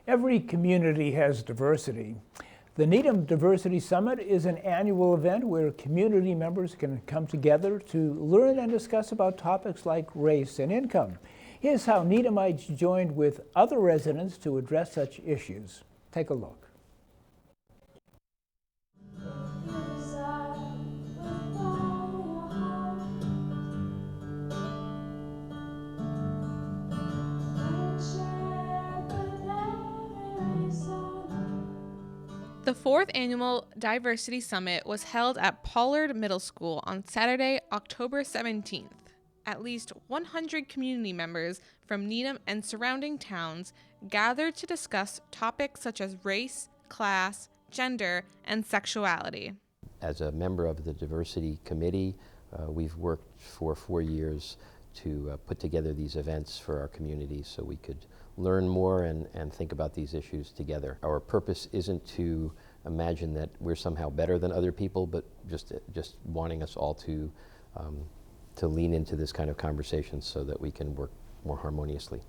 Every community has diversity. The Needham Diversity Summit is an annual event where community members can come together to learn and discuss about topics like race and income. Here's how Needhamites joined with other residents to address such issues. Take a look. The fourth annual Diversity Summit was held at Pollard Middle School on Saturday, October 17th. At least 100 community members from Needham and surrounding towns gathered to discuss topics such as race, class, gender, and sexuality. As a member of the Diversity Committee, we've worked for 4 years to put together these events for our community so we could learn more and think about these issues together. Our purpose isn't to imagine that we're somehow better than other people, but just wanting us all to lean into this kind of conversation so that we can work more harmoniously.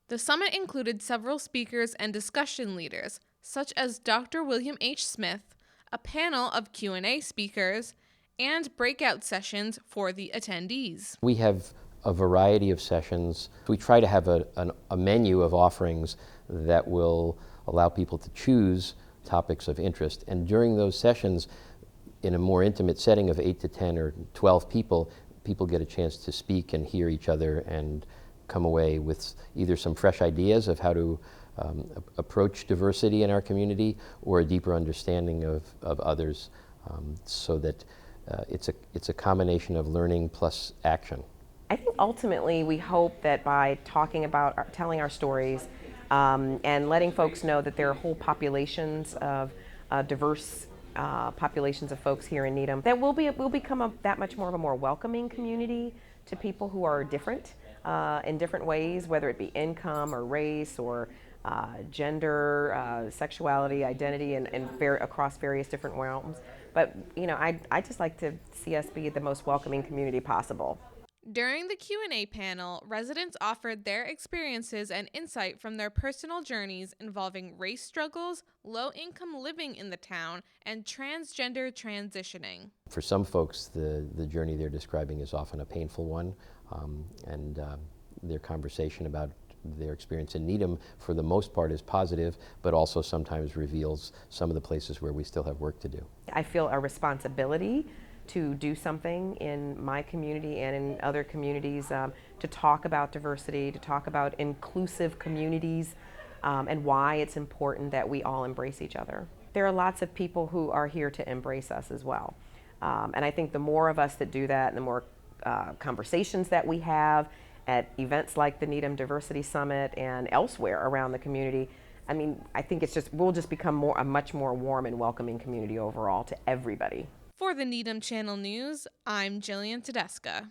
The summit included several speakers and discussion leaders, such as Dr. William H. Smith, a panel of Q&A speakers, and breakout sessions for the attendees. We have a variety of sessions. We try to have a menu of offerings that will allow people to choose topics of interest. And during those sessions, in a more intimate setting of 8 to 10 or 12 people, people get a chance to speak and hear each other and come away with either some fresh ideas of how to approach diversity in our community or a deeper understanding of others, so that it's a combination of learning plus action. I think ultimately we hope that by talking about, telling our stories, and letting folks know that there are whole populations of diverse populations of folks here in Needham, that we'll become that much more of a more welcoming community to people who are different in different ways, whether it be income or race or gender, sexuality, identity, and across various different realms. But I just like to see us be the most welcoming community possible. During the Q&A panel, residents offered their experiences and insight from their personal journeys involving race struggles, low-income living in the town, and transgender transitioning. For some folks, the journey they're describing is often a painful one, and their conversation about their experience in Needham, for the most part, is positive, but also sometimes reveals some of the places where we still have work to do. I feel a responsibility to do something in my community and in other communities to talk about diversity, to talk about inclusive communities, and why it's important that we all embrace each other. There are lots of people who are here to embrace us as well. And I think the more of us that do that, and the more conversations that we have at events like the Needham Diversity Summit and elsewhere around the community, I think we'll just become a much more warm and welcoming community overall to everybody. For the Needham Channel News, I'm Jillian Tedesca.